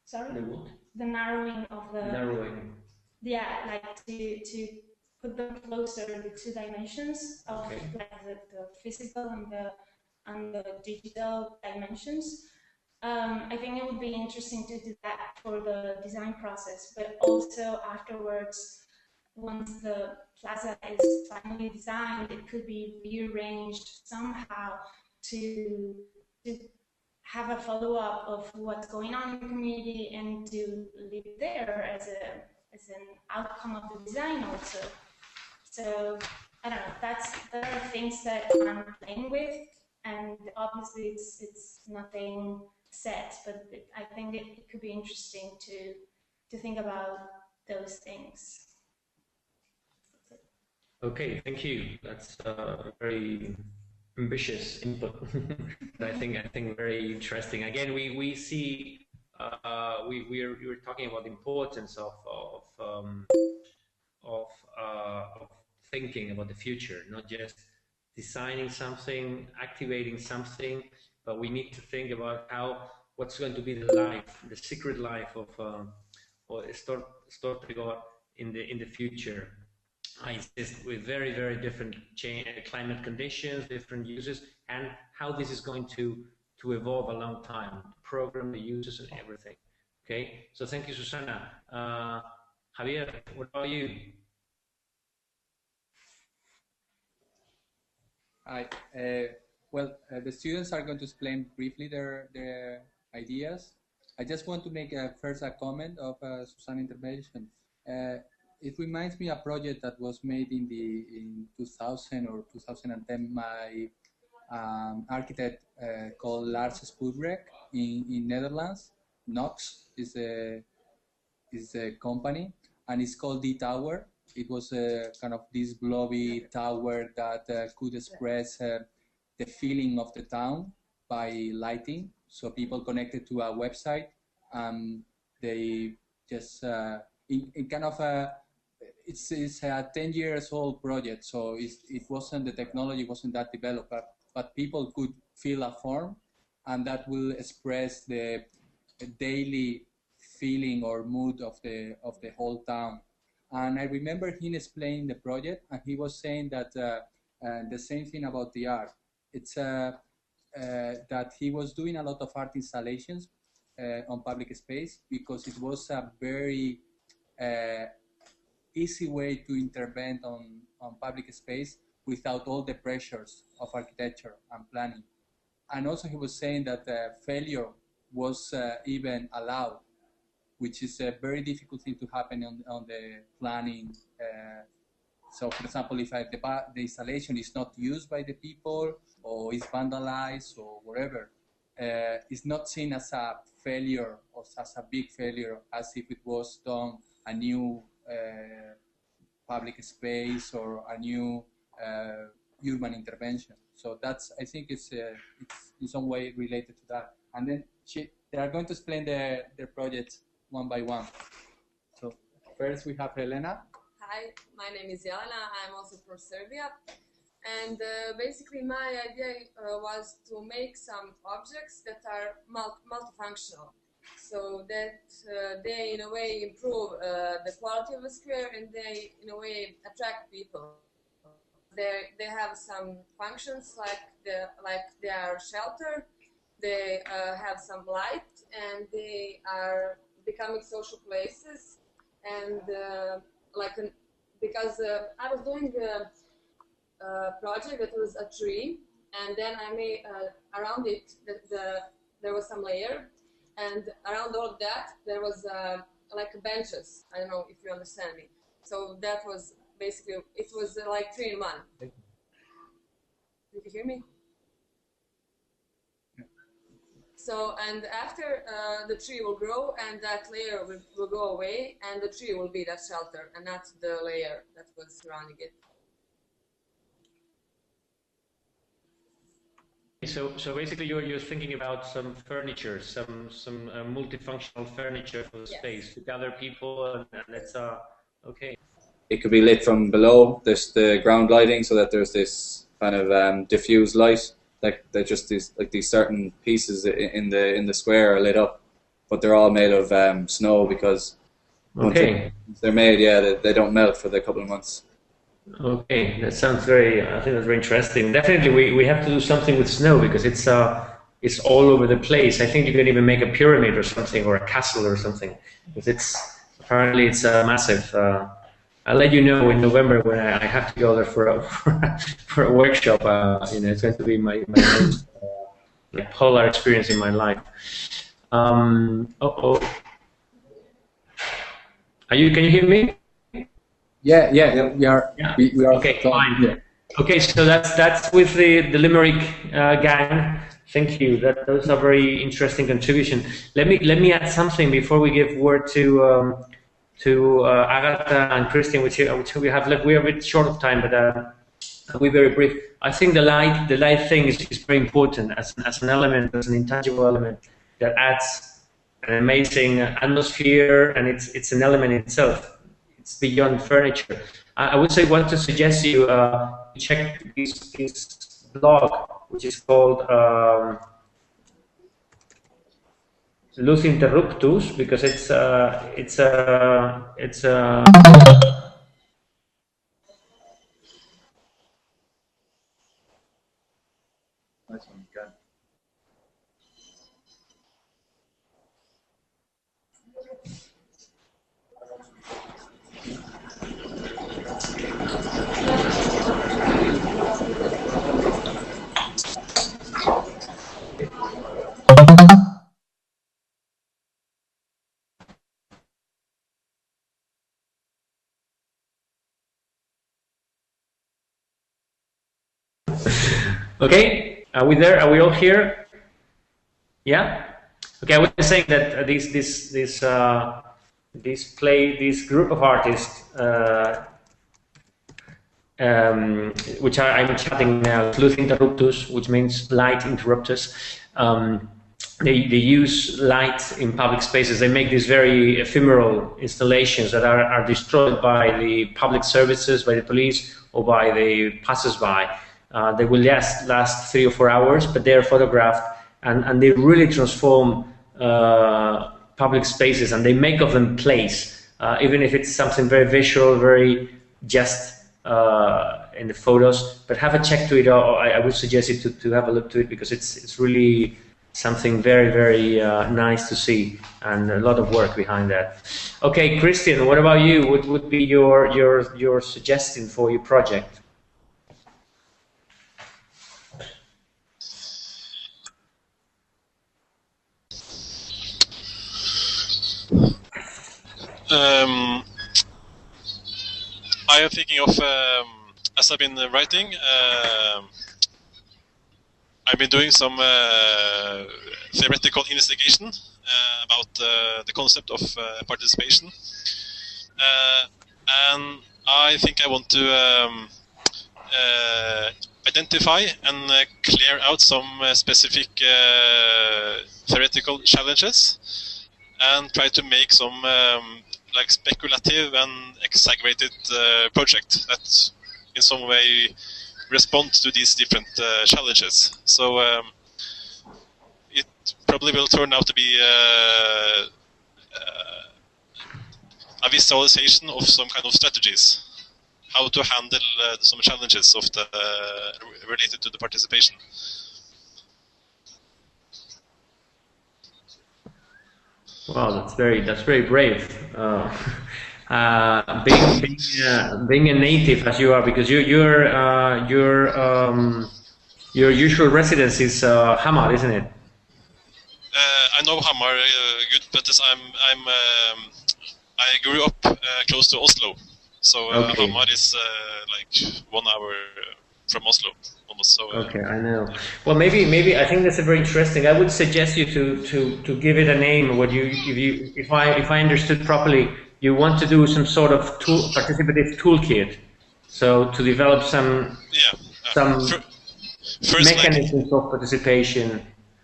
S5: sorry?
S1: The what?
S5: The narrowing of the...
S1: Narrowing.
S5: Yeah, like to put them closer, the 2 dimensions of like the physical and the digital dimensions. I think it would be interesting to do that for the design process, but also afterwards, once the plaza is finally designed, it could be rearranged somehow to have a follow-up of what's going on in the community and to leave it there as an outcome of the design also. So I don't know, there are things that I'm playing with, and obviously it's nothing set, but I think it could be interesting to think about those things.
S1: Okay, thank you. That's very ambitious input. I think very interesting. Again, we see we were talking about the importance of thinking about the future, not just designing something, activating something, but we need to think about what's going to be the life, the secret life of Stortregård in the future. I insist with very, very different climate conditions, different uses, and how this is going to evolve a long time, program the uses and everything. Okay, so thank you, Susana. Javier, what about you?
S4: Hi. The students are going to explain briefly their ideas. I just want to make first a comment of Susana's intervention. It reminds me of a project that was made in 2000 or 2010 by architect called Lars Spudrek in Netherlands. Knox is a company, and it's called D Tower. It was kind of this blobby tower that could express the feeling of the town by lighting. So people connected to a website, they just it kind of it's a 10 years old project. So it wasn't, the technology wasn't that developed, but people could fill a form, and that will express the daily feeling or mood of the whole town. And I remember him explaining the project, and he was saying that the same thing about the art. It's that he was doing a lot of art installations on public space because it was a very easy way to intervene on public space without all the pressures of architecture and planning. And also he was saying that failure was even allowed, which is a very difficult thing to happen on the planning. So for example, if the installation is not used by the people or is vandalized or whatever, it's not seen as a failure or as a big failure as if it was done a new public space or a new urban intervention. So that's, I think it's in some way related to that. And then they are going to explain their projects one by one. So first we have Helena.
S3: Hi, my name is Jelena. I'm also from Serbia. And basically my idea was to make some objects that are multifunctional, so that they in a way improve the quality of the square, and they in a way attract people. They have some functions like they are shelter, they have some light, and they are becoming social places. And because I was doing a project that was a tree, and then I made around it there was some layer, and around all of that there was like benches. I don't know if you understand me. So that was basically, it was like 3 in 1. Did you hear me?
S4: Yeah.
S3: So, and after the tree will grow, and that layer will go away, and the tree will be that shelter, and not the layer that was surrounding it.
S1: So basically, you're thinking about some furniture, some multifunctional furniture for the space to gather people, and that's okay.
S11: It could be lit from below. There's the ground lighting, so that there's this kind of diffused light. Like they're just these certain pieces in the square are lit up, but they're all made of snow because once they're made, they don't melt for the couple of months.
S1: Okay, that sounds very. I think that's very interesting. Definitely, we have to do something with snow because it's all over the place. I think you can even make a pyramid or something, or a castle or something, because apparently it's massive. I'll let you know in November when I have to go there for a workshop. It's going to be my most polar experience in my life. Can you hear me?
S4: Yeah, we are.
S1: Yeah.
S4: We are
S1: okay, fine. Yeah. Okay, so that's with the Limerick gang. Thank you. Those are very interesting contribution. Let me add something before we give word to Agatha and Christian, which we have left. We are a bit short of time, but we're very brief. I think the light thing is very important as an element, as an intangible element that adds an amazing atmosphere, and it's an element in itself. It's beyond furniture. I would want to suggest you check this blog, which is called Luz Interruptus, because it's
S11: Nice one, good.
S1: Okay, are we there? Are we all here? Yeah. Okay, I was saying that this group of artists, which I'm chatting now, Luz Interruptus, which means light interruptus. They use light in public spaces. They make these very ephemeral installations that are destroyed by the public services, by the police, or by the passers-by. They will last 3 or 4 hours, but they are photographed, and they really transform public spaces, and they make of them place, even if it's something very visual, very just in the photos. But have a check to it, or I would suggest you to have a look to it, because it's really something very, very nice to see, and a lot of work behind that. Okay, Christian, what about you? What would be your suggestion for your project?
S12: I am thinking of, as I've been writing, I've been doing some theoretical investigation about the concept of participation, and I think I want to identify and clear out some specific theoretical challenges, and try to make some like speculative and exaggerated project that in some way respond to these different challenges. So it probably will turn out to be a visualization of some kind of strategies, how to handle some challenges of the related to the participation.
S1: Wow, that's very brave. Being a native as you are, because your usual residence is Hamar, isn't it?
S12: I know Hamar good, but I grew up close to Oslo, so
S1: Okay.
S12: Hamar is like 1 hour from Oslo. So,
S1: okay, I know. Well, maybe I think that's a very interesting. I would suggest you to give it a name. If I understood properly, you want to do some sort of participative toolkit. So to develop some
S12: first
S1: mechanisms of participation.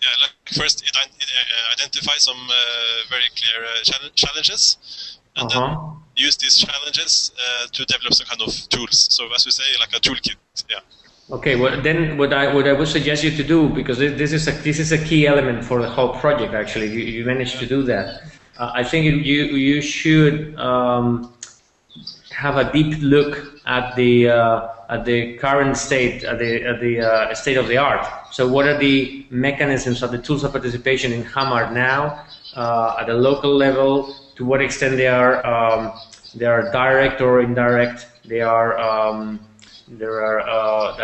S12: Yeah, like first identify some very clear challenges, and then use these challenges to develop some kind of tools. So as we say, like a toolkit. Yeah.
S1: Okay. Well, then what I would suggest you to do, because this is a key element for the whole project. Actually, you managed to do that. I think you should have a deep look at the current state, at the state of the art. So what are the mechanisms of the tools of participation in Hamar now at a local level? To what extent they are direct or indirect? Are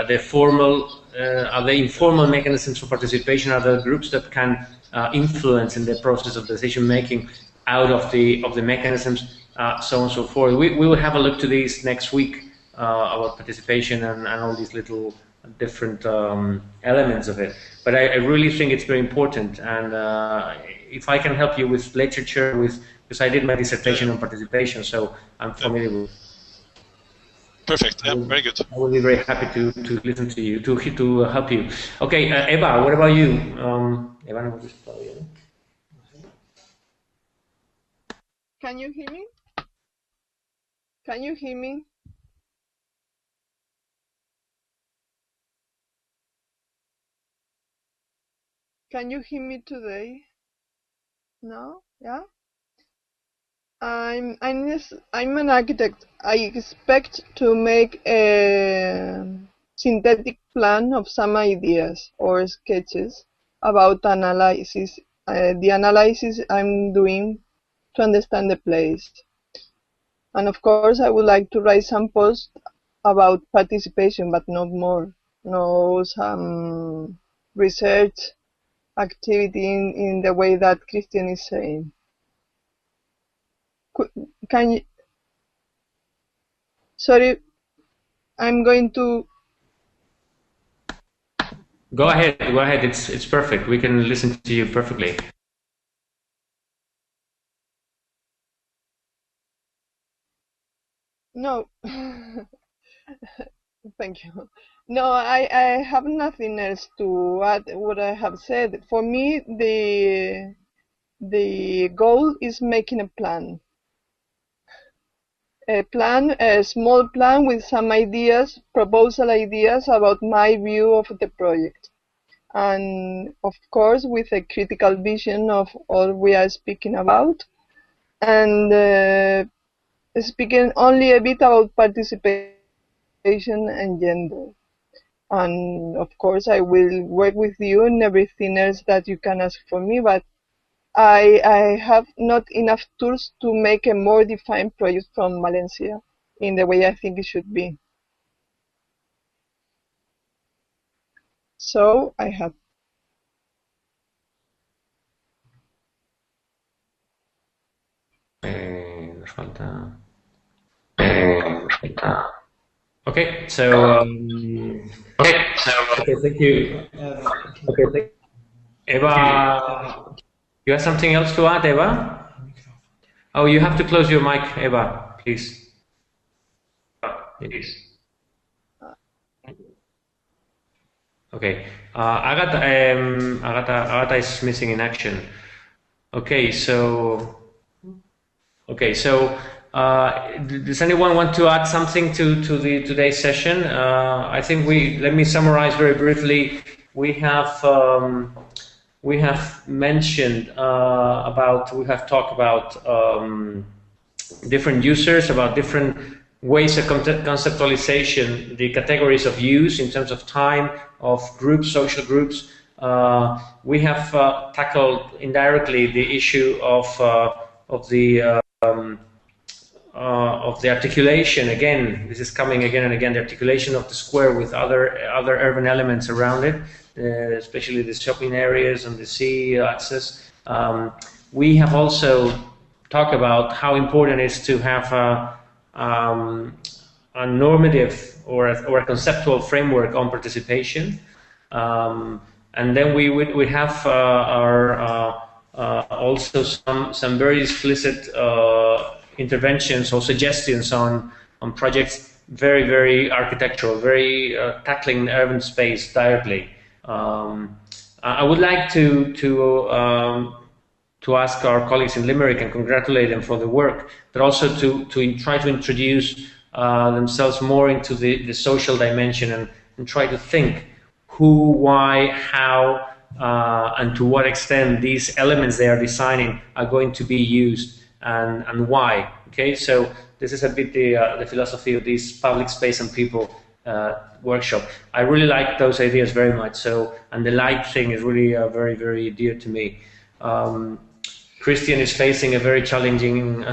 S1: there formal, are there informal mechanisms of participation? Are there groups that can influence in the process of decision making out of the mechanisms, so on and so forth? We will have a look to these next week about participation and all these little different elements of it. But I really think it's very important, and if I can help you with literature, because I did my dissertation on participation, so I'm familiar with.
S12: Perfect. Yeah, very good.
S1: I will be very happy to listen to you, to help you. Okay, Eva, what about you? Eva,
S7: can you hear me? Can you hear me? Can you hear me today? No? Yeah? I'm an architect. I expect to make a synthetic plan of some ideas or sketches about analysis. The analysis I'm doing to understand the place. And of course, I would like to write some posts about participation, but not more. No, some research activity in the way that Christian is saying. Can you? Sorry, I'm going to.
S1: Go ahead. Go ahead. It's perfect. We can listen to you perfectly.
S7: No. Thank you. No, I have nothing else to add what I have said. For me, the goal is making a plan. A small plan with some ideas, proposal ideas about my view of the project. And of course, with a critical vision of all we are speaking about. And speaking only a bit about participation and gender. And of course, I will work with you and everything else that you can ask for me, but I have not enough tools to make a more defined project from Valencia in the way I think it should be. So I have.
S1: Okay, so okay, thank you. Okay, Eva, you have something else to add, Eva? Oh, you have to close your mic, Eva, please. Please. Okay, Agatha is missing in action. Okay, so does anyone want to add something to today's session? I think let me summarize very briefly. We have mentioned we have talked about different users, about different ways of conceptualization, the categories of use in terms of time, of groups, social groups. We have tackled indirectly the issue of the articulation. Again, this is coming again and again, the articulation of the square with other urban elements around it, especially the shopping areas and the sea access. We have also talked about how important it is to have a normative or a conceptual framework on participation. And then we have also some very explicit interventions or suggestions on projects very, very architectural, very tackling urban space directly. I would like to ask our colleagues in Limerick and congratulate them for the work, but also to try to introduce themselves more into the social dimension and try to think who, why, how, and to what extent these elements they are designing are going to be used and why. Okay, so this is a bit the philosophy of this public space and people workshop. I really like those ideas very much. So, and the light thing is really very, very dear to me. Christian is facing a very challenging,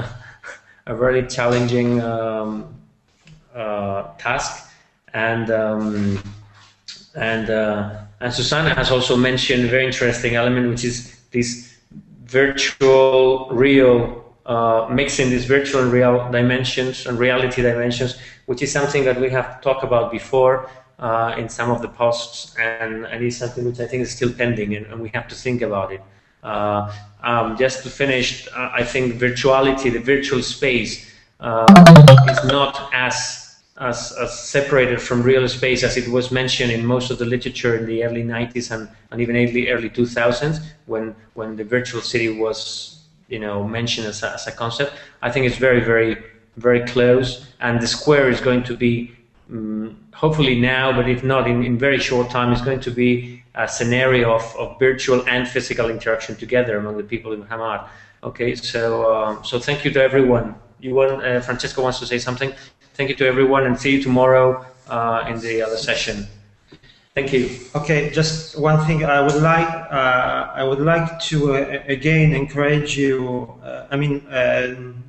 S1: task, and Susanna has also mentioned a very interesting element, which is this virtual real. Mixing these virtual and real dimensions and reality dimensions, which is something that we have talked about before in some of the posts, and it is something which I think is still pending, and we have to think about it. Just to finish, I think virtuality, the virtual space, is not as separated from real space as it was mentioned in most of the literature in the early 90s and even early 2000s, when the virtual city was mentioned as a concept. I think it's very, very, very close, and the square is going to be, hopefully now, but if not in very short time, is going to be a scenario of virtual and physical interaction together among the people in Hamad. Okay, so thank you to everyone. Francesco wants to say something. Thank you to everyone, and see you tomorrow in the other session. Thank you. Okay, just one thing I would like to again encourage you.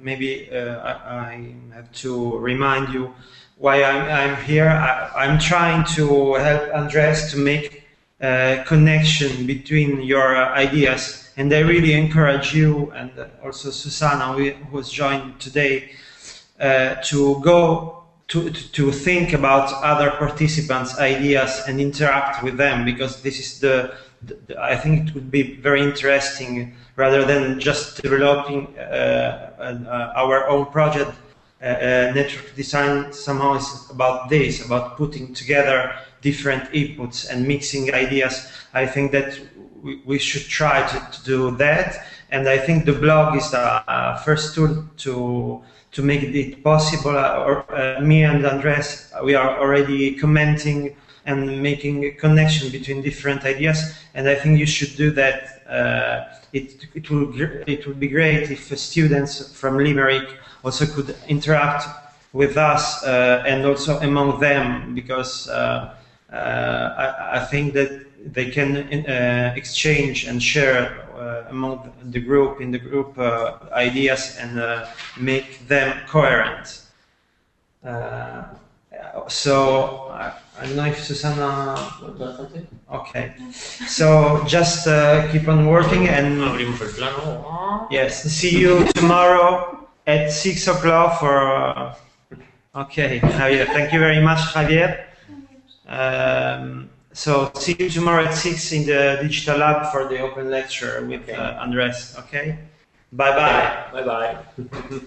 S1: Maybe I have to remind you why I'm here. I'm trying to help Andres to make a connection between your ideas, and I really encourage you and also Susanna, who has joined today, to go to think about other participants' ideas and interact with them, because this is I think it would be very interesting, rather than just developing our own project. Network design somehow is about this, about putting together different inputs and mixing ideas. I think that we should try to do that, and I think the blog is the first tool to make it possible. Me and Andres, we are already commenting and making a connection between different ideas, and I think you should do that. It would be great if students from Limerick also could interact with us and also among them, because I think that they can exchange and share among the group, ideas, and make them coherent. So I don't know if Susanna got something. Okay, so just keep on working, and yes, see you tomorrow at 6 o'clock for. Okay, Javier, thank you very much, Javier. So see you tomorrow at 6 in the Digital Lab for the open lecture with Andres. Okay, bye bye. Bye bye.